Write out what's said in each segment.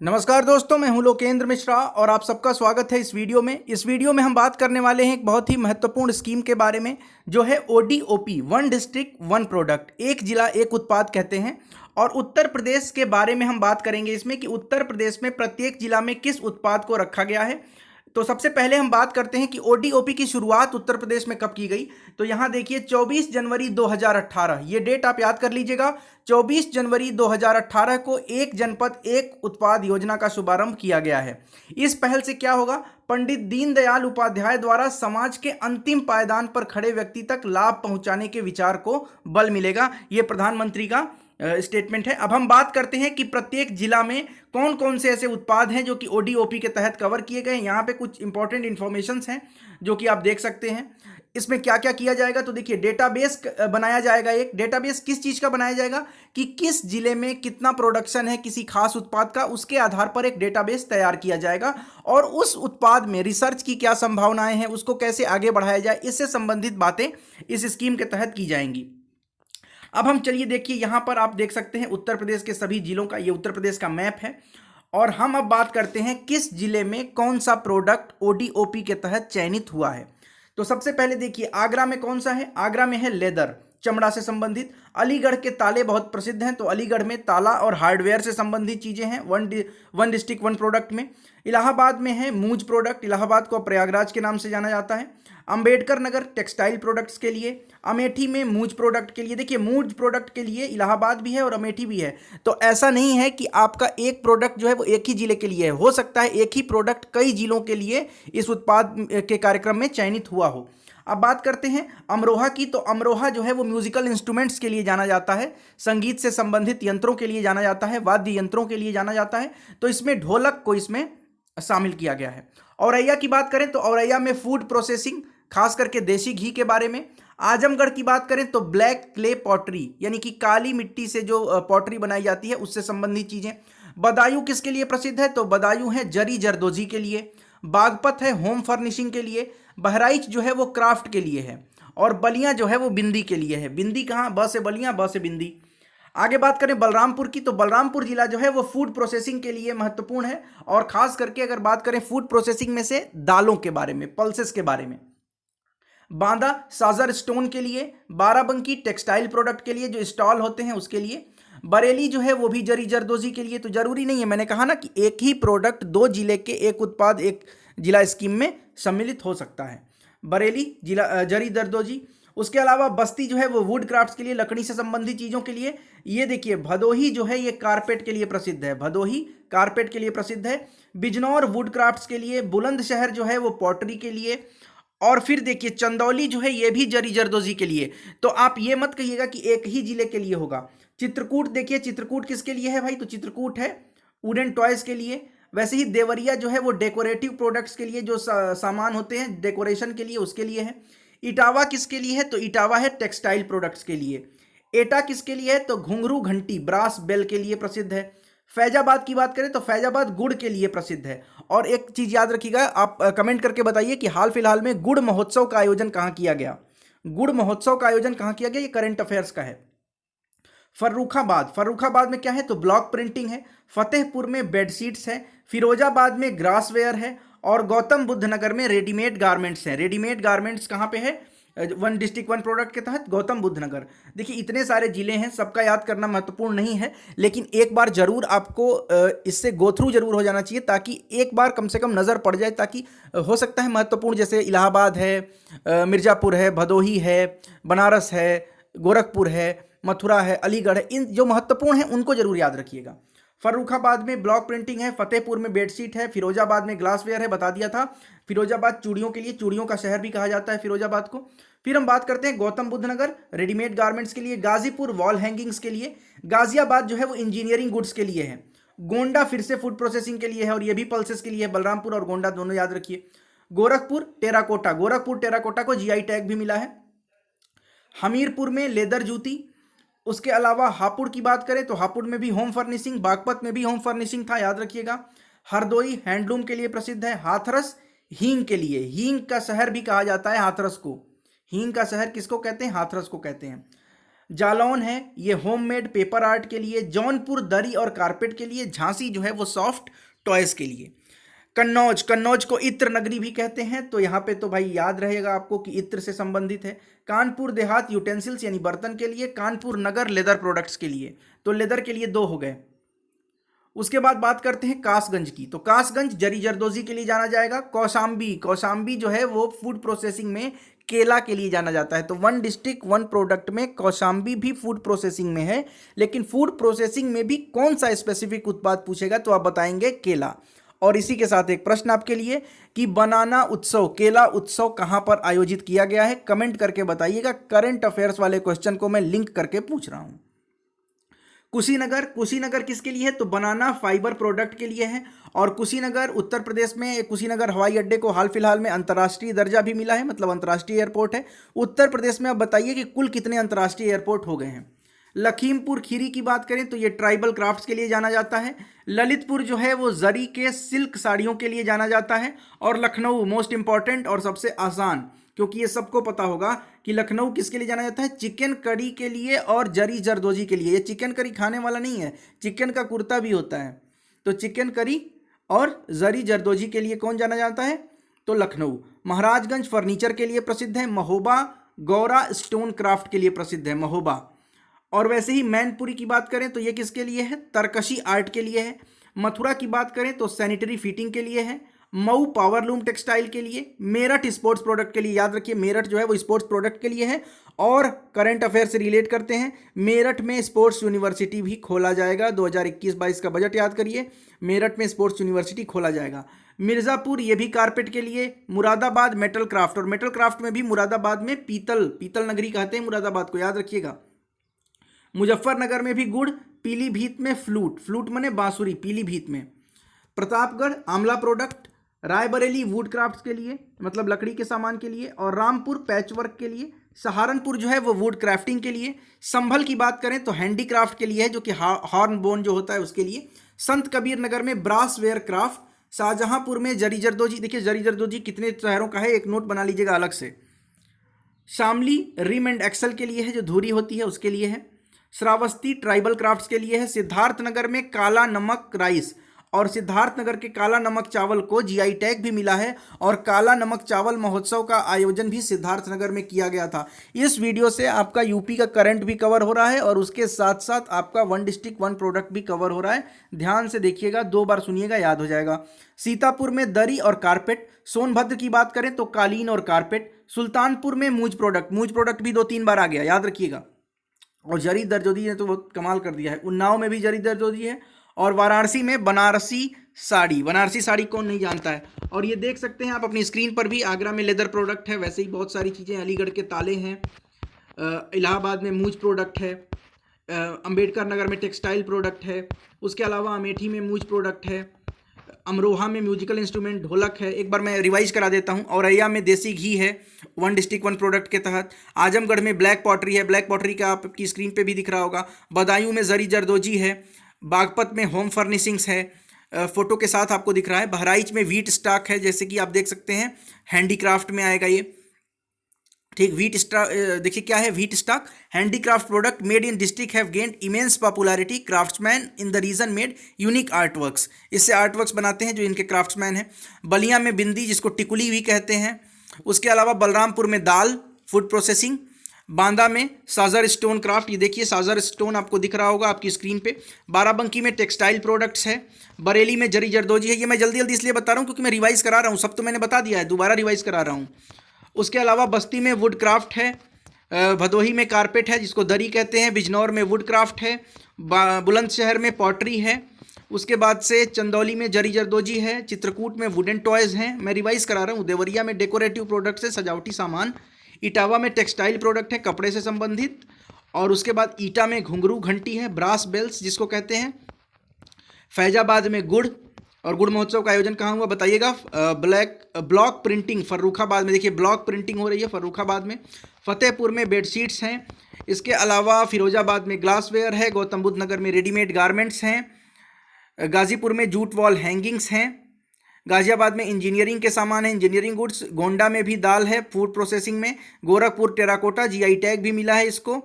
नमस्कार दोस्तों, मैं हूं लोकेंद्र मिश्रा और आप सबका स्वागत है इस वीडियो में। इस वीडियो में हम बात करने वाले हैं एक बहुत ही महत्वपूर्ण स्कीम के बारे में, जो है ODOP, one district one product, एक जिला एक उत्पाद कहते हैं। और उत्तर प्रदेश के बारे में हम बात करेंगे इसमें कि उत्तर प्रदेश में प्रत्येक जिला में किस उत्पाद को रखा गया है। तो सबसे पहले हम बात करते हैं कि ओडीओपी की शुरुआत उत्तर प्रदेश में कब की गई। तो यहां देखिए 24 जनवरी 2018, ये डेट आप याद कर लीजिएगा। 24 जनवरी 2018 को एक जनपद एक उत्पाद योजना का शुभारंभ किया गया है। इस पहल से क्या होगा? पंडित दीनदयाल उपाध्याय द्वारा समाज के अंतिम पायदान पर खड़े व्यक्ति तक लाभ पहुंचाने के विचार को बल मिलेगा। यह प्रधानमंत्री का स्टेटमेंट है। अब हम बात करते हैं कि प्रत्येक जिला में कौन कौन से ऐसे उत्पाद हैं जो कि ओडीओपी के तहत कवर किए गए हैं। यहाँ पे कुछ इंपॉर्टेंट इंफॉर्मेशंस हैं जो कि आप देख सकते हैं। इसमें क्या क्या किया जाएगा, तो देखिए डेटाबेस बनाया जाएगा। एक डेटाबेस किस चीज़ का बनाया जाएगा कि किस जिले में कितना प्रोडक्शन है किसी खास उत्पाद का, उसके आधार पर एक डेटाबेस तैयार किया जाएगा और उस उत्पाद में रिसर्च की क्या संभावनाएं हैं, उसको कैसे आगे बढ़ाया जाए, इससे संबंधित बातें इस स्कीम के तहत की जाएंगी। अब हम चलिए देखिए, यहां पर आप देख सकते हैं उत्तर प्रदेश के सभी जिलों का, ये उत्तर प्रदेश का मैप है। और हम अब बात करते हैं किस जिले में कौन सा प्रोडक्ट ओडीओपी के तहत चयनित हुआ है। तो सबसे पहले देखिए आगरा में कौन सा है। आगरा में है लेदर, चमड़ा से संबंधित। अलीगढ़ के ताले बहुत प्रसिद्ध हैं, तो अलीगढ़ में ताला और हार्डवेयर से संबंधित चीजें हैं वन डिस्ट्रिक्ट वन प्रोडक्ट में। इलाहाबाद में है मूज प्रोडक्ट, इलाहाबाद को प्रयागराज के नाम से जाना जाता है। अंबेडकर नगर टेक्सटाइल प्रोडक्ट्स के लिए। अमेठी में मूज प्रोडक्ट के लिए। देखिए मूज प्रोडक्ट के लिए इलाहाबाद भी है और अमेठी भी है, तो ऐसा नहीं है कि आपका एक प्रोडक्ट जो है वो एक ही जिले के लिए है। हो सकता है एक ही प्रोडक्ट कई जिलों के लिए इस उत्पाद के कार्यक्रम में चयनित हुआ हो। अब बात करते हैं अमरोहा की। तो अमरोहा जो है वो म्यूजिकल इंस्ट्रूमेंट्स के लिए जाना जाता है, संगीत से संबंधित यंत्रों के लिए जाना जाता है, वाद्य यंत्रों के लिए जाना जाता है। तो इसमें ढोलक को इसमें शामिल किया गया है। औरैया की बात करें तो औरैया में फूड प्रोसेसिंग, खास करके देसी घी के बारे में। आजमगढ़ की बात करें तो ब्लैक क्ले पॉटरी, यानी कि काली मिट्टी से जो पॉटरी बनाई जाती है उससे संबंधित चीजें। बदायूं किसके लिए प्रसिद्ध है, तो बदायूं है जरी जरदोजी के लिए। बागपत है होम फर्निशिंग के लिए। बहराइच जो है वो क्राफ्ट के लिए है। और बलिया जो है वो बिंदी के लिए है। बिंदी कहाँ, ब से बलिया ब से बिंदी। आगे बात करें बलरामपुर की, तो बलरामपुर जिला जो है वो फूड प्रोसेसिंग के लिए महत्वपूर्ण है। और खास करके अगर बात करें फूड प्रोसेसिंग में से दालों के बारे में, पल्सेस के बारे में। बांदा साजर स्टोन के लिए। बाराबंकी टेक्सटाइल प्रोडक्ट के लिए, जो स्टॉल होते हैं उसके लिए। बरेली जो है वो भी जरी जरदोजी के लिए। तो जरूरी नहीं है, मैंने कहा ना कि एक ही प्रोडक्ट दो जिले के एक उत्पाद एक जिला स्कीम में सम्मिलित हो सकता है। बरेली जिला जरी जरदोजी। उसके अलावा बस्ती जो है वो वुड क्राफ्ट्स के लिए, लकड़ी से संबंधित चीजों के लिए। ये देखिए भदोही जो है ये कारपेट के लिए प्रसिद्ध है, भदोही कारपेट के लिए प्रसिद्ध है। बिजनौर वुड क्राफ्ट्स के लिए। बुलंदशहर जो है वो पॉटरी के लिए। और फिर देखिए चंदौली जो है ये भी जरी जरदोजी के लिए। तो आप ये मत कहिएगा कि एक ही जिले के लिए होगा। चित्रकूट देखिए, चित्रकूट किसके लिए है भाई, तो चित्रकूट है वुडन टॉयज के लिए। वैसे ही देवरिया जो है वो डेकोरेटिव प्रोडक्ट्स के लिए, जो सामान होते हैं डेकोरेशन के लिए उसके लिए है। इटावा किसके लिए है, तो इटावा है टेक्सटाइल प्रोडक्ट्स के लिए। एटा किसके लिए है, तो घुंघरू घंटी ब्रास बेल के लिए प्रसिद्ध है। फैजाबाद की बात करें तो फैजाबाद गुड़ के लिए प्रसिद्ध है। और एक चीज याद रखिएगा, आप कमेंट करके बताइए कि हाल फिलहाल में गुड़ महोत्सव का आयोजन कहाँ किया गया। गुड़ महोत्सव का आयोजन कहाँ किया गया, ये करंट अफेयर्स का है। फर्रुखाबाद, फर्रुखाबाद में क्या है, तो ब्लॉक प्रिंटिंग है। फतेहपुर में बेडशीट्स है। फिरोजाबाद में ग्रासवेयर है। और गौतम बुद्ध नगर में रेडीमेड गारमेंट्स हैं। रेडीमेड गारमेंट्स कहाँ पे है, वन डिस्ट्रिक्ट वन प्रोडक्ट के तहत गौतम बुद्ध नगर। देखिए इतने सारे जिले हैं, सबका याद करना महत्वपूर्ण नहीं है, लेकिन एक बार जरूर आपको इससे गो थ्रू जरूर हो जाना चाहिए, ताकि एक बार कम से कम नज़र पड़ जाए, ताकि हो सकता है महत्वपूर्ण, जैसे इलाहाबाद है, मिर्ज़ापुर है, भदोही है, बनारस है, गोरखपुर है, मथुरा है, अलीगढ़ है, इन जो महत्वपूर्ण हैं उनको जरूर याद रखिएगा। फर्रुखाबाद में ब्लॉक प्रिंटिंग है। फतेहपुर में बेडशीट है। फिरोजाबाद में ग्लासवेयर है, बता दिया था। फिरोजाबाद चूड़ियों के लिए, चूड़ियों का शहर भी कहा जाता है फिरोजाबाद को। फिर हम बात करते हैं गौतम बुद्ध नगर रेडीमेड गारमेंट्स के लिए। गाजीपुर वॉल हैंगिंग्स के लिए। गाजियाबाद जो है वो इंजीनियरिंग गुड्स के लिए है। गोंडा फिर से फूड प्रोसेसिंग के लिए है और ये भी पल्सेस के लिए है। बलरामपुर और गोंडा दोनों याद रखिए। गोरखपुर टेराकोटा, गोरखपुर टेराकोटा को जीआई टैग भी मिला है। हमीरपुर में लेदर जूती। उसके अलावा हापुड़ की बात करें तो हापुड़ में भी होम फर्निशिंग, बागपत में भी होम फर्निशिंग था, याद रखिएगा। हरदोई हैंडलूम के लिए प्रसिद्ध है। हाथरस हींग के लिए, हींग का शहर भी कहा जाता है हाथरस को। हींग का शहर किसको कहते हैं, हाथरस को कहते हैं। जालौन है ये होममेड पेपर आर्ट के लिए, जौनपुर दरी और कारपेट के लिए, झांसी जो है वो सॉफ्ट टॉयज के लिए। कन्नौज, कन्नौज को इत्र नगरी भी कहते हैं, तो यहाँ पे तो भाई याद रहेगा आपको कि इत्र से संबंधित है। कानपुर देहात यूटेंसिल्स यानी बर्तन के लिए, कानपुर नगर लेदर प्रोडक्ट्स के लिए, तो लेदर के लिए 2 हो गए। उसके बाद बात करते हैं कासगंज की, तो कासगंज जरी जरदोजी के लिए जाना जाएगा। कौशाम्बी, कौशाम्बी जो है वो फूड प्रोसेसिंग में केला के लिए जाना जाता है। तो 1 डिस्ट्रिक्ट 1 प्रोडक्ट में कौशाम्बी भी फूड प्रोसेसिंग में है, लेकिन फूड प्रोसेसिंग में भी कौन सा स्पेसिफिक उत्पाद पूछेगा तो आप बताएंगे केला। और इसी के साथ एक प्रश्न आपके लिए कि बनाना उत्सव, केला उत्सव कहां पर आयोजित किया गया है, कमेंट करके बताइएगा। करंट अफेयर्स वाले क्वेश्चन को मैं लिंक करके पूछ रहा हूं। कुशीनगर, कुशीनगर किसके लिए है तो बनाना फाइबर प्रोडक्ट के लिए है। और कुशीनगर उत्तर प्रदेश में, कुशीनगर हवाई अड्डे को हाल फिलहाल में अंतर्राष्ट्रीय दर्जा भी मिला है, मतलब अंतर्राष्ट्रीय एयरपोर्ट है। उत्तर प्रदेश में अब बताइए कि कुल कितने अंतर्राष्ट्रीय एयरपोर्ट हो गए हैं। लखीमपुर खीरी की बात करें तो ये ट्राइबल क्राफ्ट्स के लिए जाना जाता है। ललितपुर जो है वो जरी के सिल्क साड़ियों के लिए जाना जाता है। और लखनऊ मोस्ट इंपॉर्टेंट और सबसे आसान, क्योंकि ये सबको पता होगा कि लखनऊ किसके लिए जाना जाता है, चिकन करी के लिए और जरी जरदोजी के लिए। ये चिकन करी खाने वाला नहीं है, चिकन का कुर्ता भी होता है। तो चिकन करी और जरी जरदोजी के लिए कौन जाना जाता है तो लखनऊ। महाराजगंज फर्नीचर के लिए प्रसिद्ध है। महोबा गौरा स्टोन क्राफ्ट के लिए प्रसिद्ध है, महोबा। और वैसे ही मैनपुरी की बात करें तो ये किसके लिए है, तरकशी आर्ट के लिए है। मथुरा की बात करें तो सैनिटरी फिटिंग के लिए है। मऊ पावरलूम टेक्सटाइल के लिए। मेरठ स्पोर्ट्स प्रोडक्ट के लिए, याद रखिए मेरठ जो है वो स्पोर्ट्स प्रोडक्ट के लिए है। और करंट अफेयर से रिलेट करते हैं, मेरठ में स्पोर्ट्स यूनिवर्सिटी भी खोला जाएगा। 2021-22 का बजट याद करिए, मेरठ में स्पोर्ट्स यूनिवर्सिटी खोला जाएगा। मिर्ज़ापुर ये भी कारपेट के लिए। मुरादाबाद मेटल क्राफ्ट, और मेटल क्राफ्ट में भी मुरादाबाद में पीतल नगरी कहते हैं मुरादाबाद को, याद रखिएगा। मुजफ्फरनगर में भी गुड़। पीलीभीत में फ्लूट मने बांसुरी, पीलीभीत में। प्रतापगढ़ आंवला प्रोडक्ट। रायबरेली वुड क्राफ्ट्स के लिए, मतलब लकड़ी के सामान के लिए। और रामपुर पैचवर्क के लिए। सहारनपुर जो है वो वुड क्राफ्टिंग के लिए। संभल की बात करें तो हैंडीक्राफ्ट के लिए है, जो कि हॉर्न बोन जो होता है उसके लिए। संत कबीर नगर में ब्रास वेयर क्राफ्ट। शाहजहांपुर में जरी जरदोजी, देखिए जरी जरदोजी कितने शहरों का है, एक नोट बना लीजिएगा अलग से। शामली रिम एंड एक्सल के लिए है, जो धुरी होती है उसके लिए है। श्रावस्ती ट्राइबल क्राफ्ट्स के लिए है। सिद्धार्थनगर में काला नमक राइस, और सिद्धार्थनगर के काला नमक चावल को जीआई टैग भी मिला है। और काला नमक चावल महोत्सव का आयोजन भी सिद्धार्थनगर में किया गया था। इस वीडियो से आपका यूपी का करंट भी कवर हो रहा है और उसके साथ साथ आपका 1 डिस्ट्रिक्ट 1 प्रोडक्ट भी कवर हो रहा है। ध्यान से देखिएगा, 2 बार सुनिएगा, याद हो जाएगा। सीतापुर में दरी और कारपेट। सोनभद्र की बात करें तो कालीन और कारपेट। सुल्तानपुर में मूज प्रोडक्ट भी 2-3 बार आ गया, याद रखिएगा। और जरी दरदोजी ने तो बहुत कमाल कर दिया है। उन्नाव में भी जरी दरदोजी है। और वाराणसी में बनारसी साड़ी, बनारसी साड़ी कौन नहीं जानता है। और ये देख सकते हैं आप अपनी स्क्रीन पर भी, आगरा में लेदर प्रोडक्ट है, वैसे ही बहुत सारी चीज़ें, अलीगढ़ के ताले हैं, इलाहाबाद में मूज प्रोडक्ट है, अंबेडकर नगर में टेक्सटाइल प्रोडक्ट है, उसके अलावा अमेठी में मूज प्रोडक्ट है, अमरोहा में म्यूजिकल इंस्ट्रूमेंट ढोलक है। एक बार मैं रिवाइज करा देता हूँ। औरैया में देसी घी है 1 डिस्ट्रिक्ट 1 प्रोडक्ट के तहत। आजमगढ़ में ब्लैक पॉटरी है, ब्लैक पॉटरी का आपकी स्क्रीन पे भी दिख रहा होगा। बदायूं में जरी जरदोजी है। बागपत में होम फर्निशिंग्स है, फोटो के साथ आपको दिख रहा है। बहराइच में व्हीट स्टॉक है, जैसे कि आप देख सकते हैं, हैंडीक्राफ्ट में आएगा ये, ठीक। व्हीट स्टॉक देखिए क्या है, wheat stock handicraft product made in district have gained immense popularity, craftsman in the region made unique artworks. इससे आर्टवर्क्स बनाते हैं जो इनके क्राफ्ट्समैन हैं। बलिया में बिंदी, जिसको टिकुली भी कहते हैं। उसके अलावा बलरामपुर में दाल फूड प्रोसेसिंग। बांदा में साजर स्टोन क्राफ्ट, ये देखिए साजर स्टोन आपको दिख रहा होगा आपकी स्क्रीन पे। बाराबंकी में टेक्सटाइल प्रोडक्ट्स है। बरेली में जरी जरदोजी है। ये मैं जल्दी जल्दी इसलिए बता रहा हूँ क्योंकि मैं रिवाइज करा रहा हूँ, सब तो मैंने बता दिया है, दोबारा रिवाइज करा रहा हूँ। उसके अलावा बस्ती में वुड क्राफ्ट है। भदोही में कारपेट है, जिसको दरी कहते हैं। बिजनौर में वुड क्राफ्ट है। बुलंदशहर में पॉटरी है। उसके बाद से चंदौली में जरी जरदोजी है। चित्रकूट में वुडन टॉयज़ हैं, मैं रिवाइज करा रहा हूँ। देवरिया में डेकोरेटिव प्रोडक्ट्स है, सजावटी सामान। इटावा में टेक्सटाइल प्रोडक्ट है, कपड़े से संबंधित। और उसके बाद ईटा में घुंघरू घंटी है, ब्रास बेल्स जिसको कहते हैं। फैजाबाद में गुड़, और गुड़ महोत्सव का आयोजन कहाँ हुआ बताइएगा। ब्लॉक प्रिंटिंग फर्रुखाबाद में, देखिए ब्लॉक प्रिंटिंग हो रही है फर्रुखाबाद में। फतेहपुर में बेडशीट्स हैं। इसके अलावा फिरोजाबाद में ग्लासवेयर है। गौतम बुद्ध नगर में रेडीमेड गारमेंट्स हैं। गाजीपुर में जूट वॉल हैंगिंग्स हैं। गाजियाबाद में इंजीनियरिंग के सामान है, इंजीनियरिंग गुड्स। गोंडा में भी दाल है फूड प्रोसेसिंग में। गोरखपुर टेराकोटा, जीआई टैग भी मिला है इसको।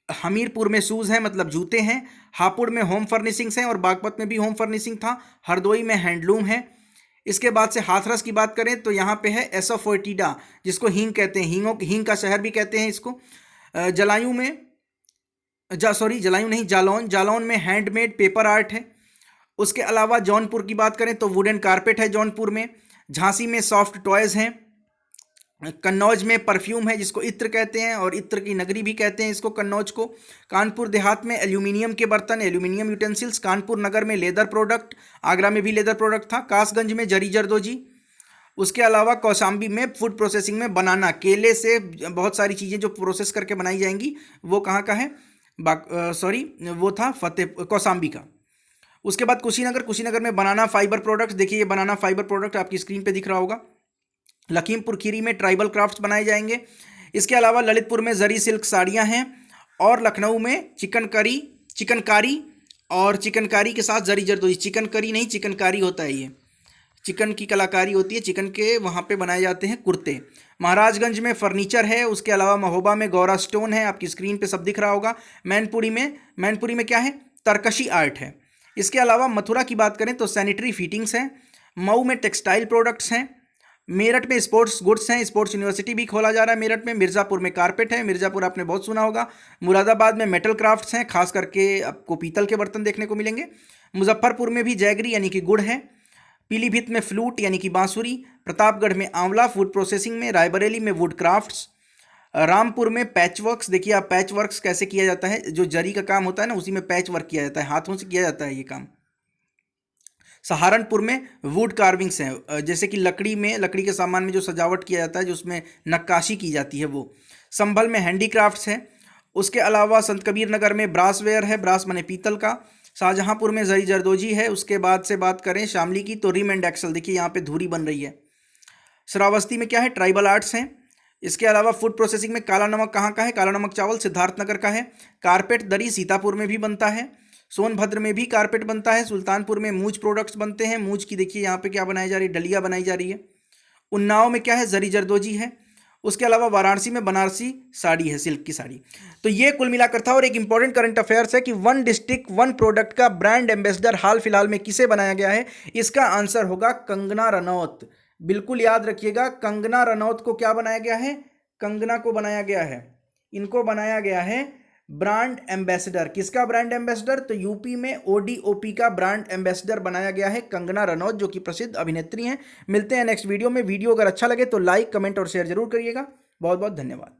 हमीरपुर में शूज़ हैं मतलब जूते हैं, हापुड़ में होम फर्निशिंग्स हैं और बागपत में भी होम फर्निशिंग था, हरदोई में हैंडलूम है। इसके बाद से हाथरस की बात करें तो यहाँ पे है एसोफोर्टिडा, जिसको हींग कहते हैं, हींग का शहर भी कहते हैं इसको। जलायू में जलायू नहीं, जालौन, जालौन में हैंडमेड पेपर आर्ट है। उसके अलावा जौनपुर की बात करें तो वुडन कारपेट है जौनपुर में। झांसी में सॉफ्ट टॉयज़ हैं। कन्नौज में परफ्यूम है जिसको इत्र कहते हैं और इत्र की नगरी भी कहते हैं इसको, कन्नौज को। कानपुर देहात में एल्यूमिनियम के बर्तन, एल्यूमिनियम यूटेंसिल्स। कानपुर नगर में लेदर प्रोडक्ट, आगरा में भी लेदर प्रोडक्ट था। कासगंज में जरी जरदोजी। उसके अलावा कौशाम्बी में फूड प्रोसेसिंग में बनाना, केले से बहुत सारी चीज़ें जो प्रोसेस करके बनाई जाएंगी, वो कहाँ का है, वो था कौशाम्बी का। उसके बाद कुशीनगर में बनाना फाइबर प्रोडक्ट्स, देखिए ये बनाना फाइबर प्रोडक्ट आपकी स्क्रीन पे दिख रहा होगा। लखीमपुर खीरी में ट्राइबल क्राफ्ट्स बनाए जाएंगे। इसके अलावा ललितपुर में जरी सिल्क साड़ियाँ हैं और लखनऊ में चिकनकारी और चिकनकारी के साथ जरी जरदोजी, चिकनकारी नहीं चिकनकारी होता है, ये चिकन की कलाकारी होती है, चिकन के वहाँ पे बनाए जाते हैं कुर्ते। महाराजगंज में फर्नीचर है। उसके अलावा महोबा में गौरा स्टोन है, आपकी स्क्रीन पे सब दिख रहा होगा। मैनपुरी में क्या है, तरकशी आर्ट है। इसके अलावा मथुरा की बात करें तो सैनिटरी फिटिंग्स हैं। मऊ में टेक्सटाइल प्रोडक्ट्स हैं। मेरठ में स्पोर्ट्स गुड्स हैं, स्पोर्ट्स यूनिवर्सिटी भी खोला जा रहा है मेरठ में। मिर्ज़ापुर में कारपेट है, मिर्ज़ापुर आपने बहुत सुना होगा। मुरादाबाद में मेटल क्राफ्ट्स हैं, खास करके आपको पीतल के बर्तन देखने को मिलेंगे। मुजफ्फरपुर में भी जैगरी यानी कि गुड़ है। पीलीभीत में फ्लूट यानी कि बांसुरी। प्रतापगढ़ में आंवला फूड प्रोसेसिंग में। रायबरेली में वुड क्राफ्ट्स। रामपुर में पैच वर्क्स, देखिए आप पैच वर्क्स कैसे किया जाता है, जो जरी का काम होता है ना उसी में पैच वर्क किया जाता है, हाथों से किया जाता है ये काम। सहारनपुर में वुड कार्विंग्स हैं, जैसे कि लकड़ी के सामान में जो सजावट किया जाता है, जो उसमें नक्काशी की जाती है वो। संभल में हैंडीक्राफ्ट्स है। उसके अलावा संत कबीर नगर में ब्रासवेयर है, ब्रास माने पीतल का। शाहजहांपुर में जरी जरदोजी है। उसके बाद से बात करें शामली की तो रिम एंड एक्सल, देखिए यहाँ पे धुरी बन रही है। श्रावस्ती में क्या है, ट्राइबल आर्ट्स हैं। इसके अलावा फूड प्रोसेसिंग में काला नमक कहाँ का है, काला नमक चावल सिद्धार्थनगर का है। कारपेट दरी सीतापुर में भी बनता है। सोनभद्र में भी कारपेट बनता है। सुल्तानपुर में मूज प्रोडक्ट्स बनते हैं। मूज की देखिए यहाँ पे क्या बनाई जा रही है, डलिया बनाई जा रही है। उन्नाव में क्या है, जरी जरदोजी है। उसके अलावा वाराणसी में बनारसी साड़ी है, सिल्क की साड़ी। तो ये कुल मिलाकर था। और एक इंपॉर्टेंट करंट अफेयर्स है कि वन डिस्ट्रिक्ट वन प्रोडक्ट का ब्रांड एम्बेसडर हाल फिलहाल में किसे बनाया गया है, इसका आंसर होगा कंगना रनौत। बिल्कुल याद रखिएगा, कंगना रनौत को क्या बनाया गया है, कंगना को बनाया गया है, इनको बनाया गया है ब्रांड एम्बेसडर। किसका ब्रांड एम्बेसडर, तो यूपी में ओडीओपी का ब्रांड एम्बेसडर बनाया गया है कंगना रनौत, जो कि प्रसिद्ध अभिनेत्री हैं। मिलते हैं नेक्स्ट वीडियो में। वीडियो अगर अच्छा लगे तो लाइक कमेंट और शेयर जरूर करिएगा। बहुत बहुत धन्यवाद।